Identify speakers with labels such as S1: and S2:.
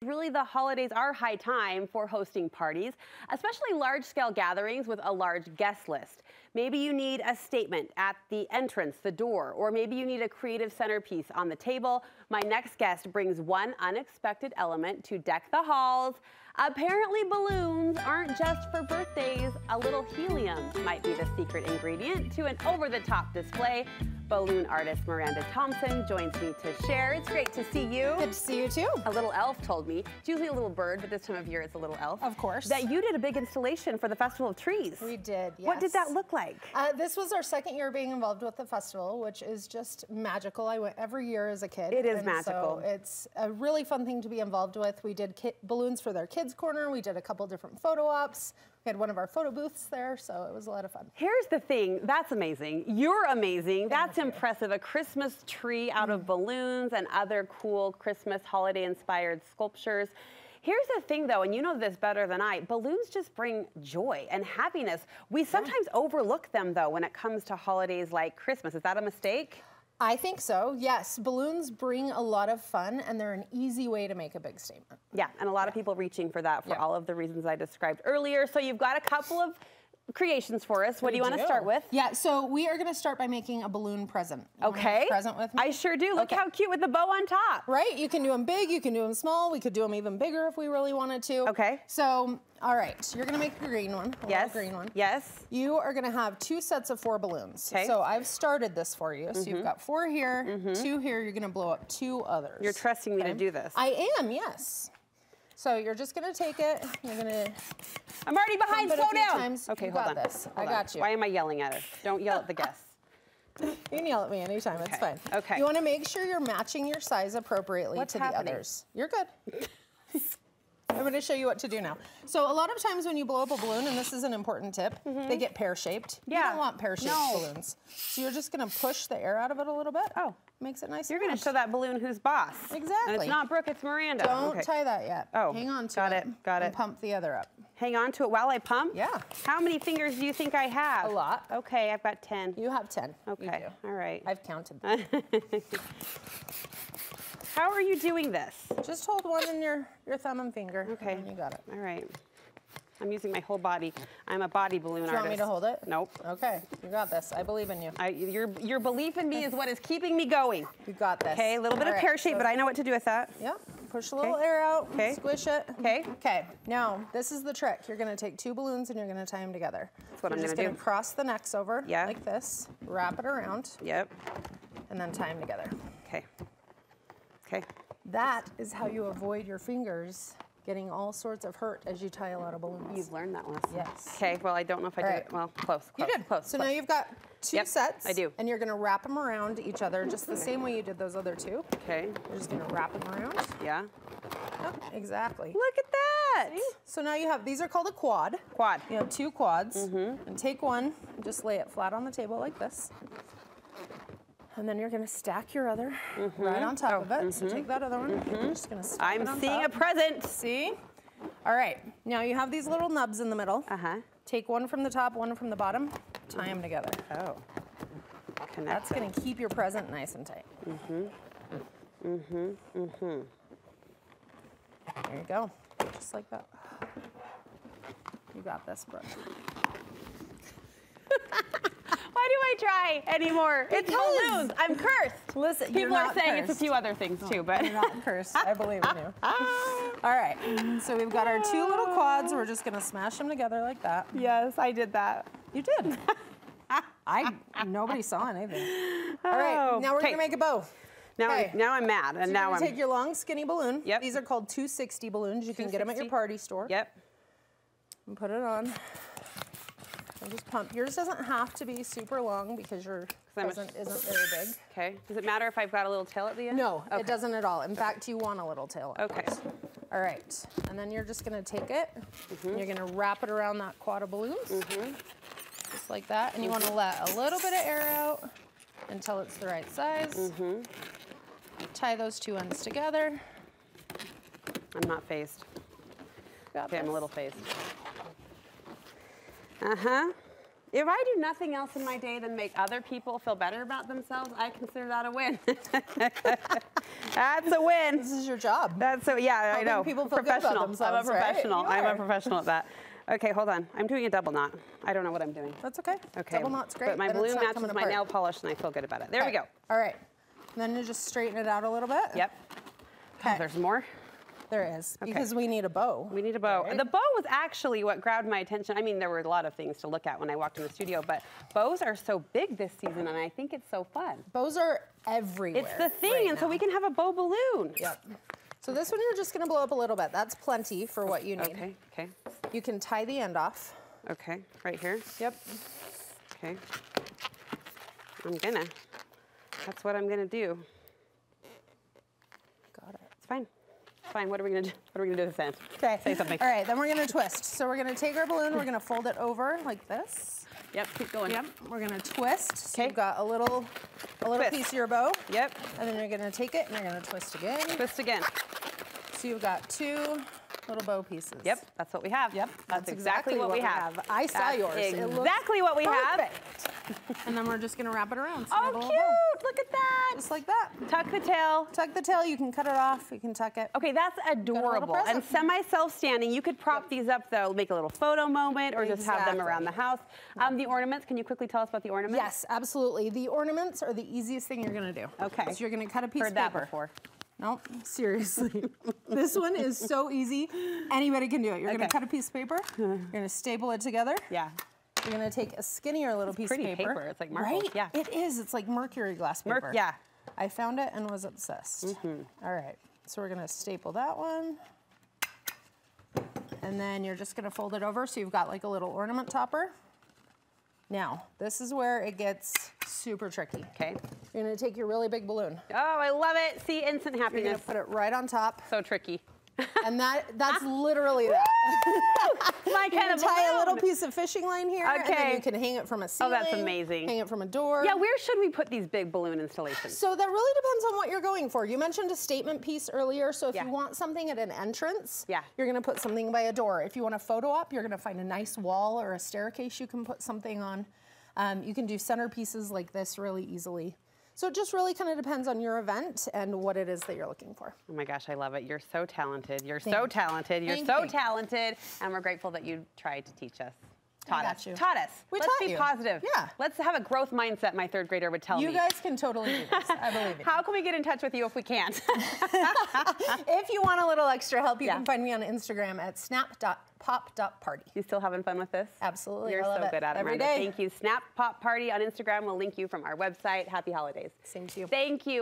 S1: really the holidays are high time for hosting parties, especially large-scale gatherings with a large guest list. Maybe you need a statement at the entrance, the door, or maybe you need a creative centerpiece on the table. My next guest brings one unexpected element to deck the halls. Apparently balloons aren't just for birthdays. A little helium might be the secret ingredient to an over-the-top display. Balloon artist Miranda Thompson joins me to share. It's great to see you.
S2: Good to see you too.
S1: A little elf told me, it's usually a little bird, but this time of year it's a little elf.
S2: Of course.
S1: That you did a big installation for the Festival of Trees.
S2: We did, yes.
S1: What did that look like?
S2: This was our second year being involved with the festival, which is just magical. I went every year as a kid.
S1: It is magical.
S2: So it's a really fun thing to be involved with. We did balloons for their kids' corner. We did a couple different photo ops. We had one of our photo booths there, so it was a lot of fun.
S1: Here's the thing, that's amazing. You're amazing. That's impressive. A Christmas tree out of balloons and other cool Christmas holiday-inspired sculptures. Here's the thing though, and you know this better than I, balloons just bring joy and happiness. We sometimes overlook them though when it comes to holidays like Christmas. Is that a mistake?
S2: I think so, yes. Balloons bring a lot of fun and they're an easy way to make a big statement.
S1: Yeah, and a lot of people reaching for that for all of the reasons I described earlier. So you've got a couple of creations for us. What do you want to start with?
S2: Yeah, so we are going to start by making a balloon present.
S1: Okay.
S2: Present with me?
S1: I sure do. Look how cute with the bow on top.
S2: Right? You can do them big, you can do them small. We could do them even bigger if we really wanted to.
S1: Okay.
S2: So, all right, you're going to make a green one.
S1: Yes.
S2: Green one.
S1: Yes.
S2: You are going to have 2 sets of 4 balloons.
S1: Okay.
S2: So I've started this for you. So you've got 4 here, 2 here. You're going to blow up 2 others.
S1: You're trusting me to do this.
S2: I am, yes. So you're just going to take it. You're going to...
S1: I'm already behind. Slow down.
S2: Times.
S1: Okay,
S2: you
S1: hold
S2: got
S1: on.
S2: This. I got you.
S1: Why am I yelling at her? Don't yell at the guests.
S2: You can yell at me anytime. It's fine.
S1: Okay.
S2: You want to make sure you're matching your size appropriately to the others. You're good. I'm going to show you what to do now. So a lot of times when you blow up a balloon, and this is an important tip, they get pear-shaped. Yeah. You don't want pear-shaped balloons. So you're just going to push the air out of it a little bit. Oh. Makes it nice.
S1: You're going to show that balloon who's boss.
S2: Exactly.
S1: And it's not Brooke, it's Miranda.
S2: Don't tie that yet.
S1: Oh.
S2: Hang on to it.
S1: Got it. Got it.
S2: And pump the other up.
S1: Hang on to it while I pump?
S2: Yeah.
S1: How many fingers do you think I have?
S2: A lot.
S1: Okay, I've got 10.
S2: You have 10.
S1: Okay. All right.
S2: I've counted them.
S1: How are you doing this?
S2: Just hold one in your thumb and finger.
S1: Okay.
S2: And you got it.
S1: All right. I'm using my whole body. I'm a body balloon artist.
S2: Do you want me to hold it?
S1: Nope.
S2: Okay. You got this. I believe in you.
S1: Your belief in me is what is keeping me going.
S2: You got this.
S1: Okay, a little bit of pear shape, but I know what to do with that.
S2: Yep. Push a little air out.
S1: Okay.
S2: Squish it.
S1: Okay.
S2: Okay. Now, this is the trick. You're going to take 2 balloons and you're going to tie them together.
S1: That's what I'm going to do.
S2: You're just going to cross the necks over like this. Wrap it around.
S1: Yep.
S2: And then tie them together.
S1: Okay. Okay.
S2: That is how you avoid your fingers getting all sorts of hurt as you tie a lot of balloons.
S1: You've learned that lesson.
S2: Yes.
S1: Okay, well, I don't know if I did it. Well, close.
S2: You did.
S1: Close.
S2: So now you've got 2 sets.
S1: I do.
S2: And you're going to wrap them around each other just the same way you did those other 2.
S1: Okay.
S2: You're just going to wrap them around.
S1: Yeah.
S2: Yep, exactly.
S1: Look at that.
S2: See? So now you have, these are called a quad.
S1: Quad.
S2: You have 2 quads. And take one and just lay it flat on the table like this. And then you're going to stack your other right on top of it. So take that other one. You're just going to stack it on
S1: I'm seeing
S2: top.
S1: a present.
S2: See? All right. Now you have these little nubs in the middle. Take one from the top, one from the bottom. Tie them together.
S1: Oh. Connect.
S2: That's going to keep your present nice and tight. There you go. Just like that. You got this, Brooke.
S1: Why do I try anymore? It's balloons. I'm cursed.
S2: Listen,
S1: people are saying it's a few other things too, but
S2: you're not cursed. I believe in you. All right. So we've got our 2 little quads. We're just gonna smash them together like that.
S1: Yes, I did that.
S2: You did. Nobody saw anything. All right. Now we're gonna make a bow.
S1: Now I'm mad, and
S2: so
S1: now I'm.
S2: Take your long, skinny balloon.
S1: Yep.
S2: These are called 260 balloons. You can get them at your party store.
S1: Yep.
S2: And put it on. And just pump. Yours doesn't have to be super long because your present isn't very big.
S1: Okay. Does it matter if I've got a little tail at the end?
S2: No, it doesn't at all. In fact, you want a little tail.
S1: Okay.
S2: All right. And then you're just going to take it. And you're going to wrap it around that quad of balloons. Just like that. And you want to let a little bit of air out until it's the right size. Tie those 2 ends together.
S1: I'm not phased. Okay, I'm a little phased. If I do nothing else in my day than make other people feel better about themselves, I consider that a win. That's a win.
S2: This is your job.
S1: That's so, yeah, I know.
S2: People feel good about themselves,
S1: I'm a professional.
S2: right?
S1: I'm a professional at that. Okay, hold on. I'm doing a double knot. I don't know what I'm doing.
S2: That's okay.
S1: Okay.
S2: Double knot's great.
S1: But my balloon matches my nail polish, and I feel good about it. There we go.
S2: All right. And then you just straighten it out a little bit.
S1: Yep.
S2: Okay.
S1: Oh, there's more.
S2: There is, because we need a bow.
S1: We need a bow.
S2: Right?
S1: The bow was actually what grabbed my attention. I mean, there were a lot of things to look at when I walked in the studio, but bows are so big this season, and I think it's so fun.
S2: Bows are everywhere.
S1: It's the thing, and so we can have a bow balloon.
S2: Yep. So this one you're just going to blow up a little bit. That's plenty for what you need.
S1: Okay, okay.
S2: You can tie the end off.
S1: Okay, right here?
S2: Yep.
S1: Okay. That's what I'm gonna do.
S2: Got it.
S1: It's fine. It's fine. What are we gonna do? What are we gonna do this end?
S2: Okay.
S1: Say something.
S2: All right, then we're gonna twist. So we're gonna take our balloon, we're gonna fold it over like this.
S1: Yep, keep going.
S2: Yep, we're gonna twist. So
S1: Okay.
S2: you've got a little piece of your bow.
S1: Yep.
S2: And then you're gonna take it and you're gonna twist again.
S1: Twist again.
S2: So you've got 2 little bow pieces.
S1: Yep, that's what we have.
S2: Yep,
S1: That's exactly what we have.
S2: I saw yours.
S1: Exactly what we have.
S2: And then we're just gonna wrap it around. So
S1: Oh, cute! Look at that.
S2: Just like that.
S1: Tuck the tail.
S2: Tuck the tail, you can cut it off, you can tuck it.
S1: Okay, that's adorable. And semi-self-standing. You could prop these up though, make a little photo moment, or just have them around the house. The ornaments, can you quickly tell us about the ornaments?
S2: Yes, absolutely. The ornaments are the easiest thing you're gonna do.
S1: Okay.
S2: So you're gonna cut a piece
S1: Heard
S2: of
S1: that
S2: paper.
S1: before.
S2: Nope, seriously. This one is so easy. Anybody can do it. You're gonna cut a piece of paper, you're gonna staple it together.
S1: Yeah.
S2: You're gonna take a skinnier little piece of paper.
S1: Paper. It's like marble.
S2: Right?
S1: Yeah.
S2: It is. It's like mercury glass paper.
S1: Yeah.
S2: I found it and was obsessed. All right. So we're gonna staple that one. And then you're just gonna fold it over so you've got like a little ornament topper. Now, this is where it gets super tricky.
S1: Okay.
S2: You're gonna take your really big balloon.
S1: Oh, I love it. See, instant
S2: You're
S1: happiness.
S2: gonna put it right on top.
S1: So tricky.
S2: And that's literally that.
S1: My kind of
S2: tie a
S1: balloon.
S2: little piece of fishing line here, and then you can hang it from a ceiling.
S1: Oh, that's amazing.
S2: Hang it from a door.
S1: Yeah, where should we put these big balloon installations?
S2: So that really depends on what you're going for. You mentioned a statement piece earlier, so if you want something at an entrance, you're gonna put something by a door. If you want a photo op, you're gonna find a nice wall or a staircase you can put something on. You can do centerpieces like this really easily. So it just really kind of depends on your event and what it is that you're looking for.
S1: Oh my gosh, I love it. You're so talented. You're so talented. You're so talented. And we're grateful that you tried to teach us. Taught us. Let's be positive.
S2: Yeah.
S1: Let's have a growth mindset, my third grader would tell me.
S2: You guys can totally do this. I believe it.
S1: How can we get in touch with you if we can't?
S2: If you want a little extra help, you can find me on Instagram at snap.pop.party.
S1: You still having fun with this?
S2: Absolutely.
S1: You're so good at it, Miranda.
S2: Every day.
S1: Thank you. Snap Pop Party on Instagram. We'll link you from our website. Happy holidays.
S2: Same to you.
S1: Thank you.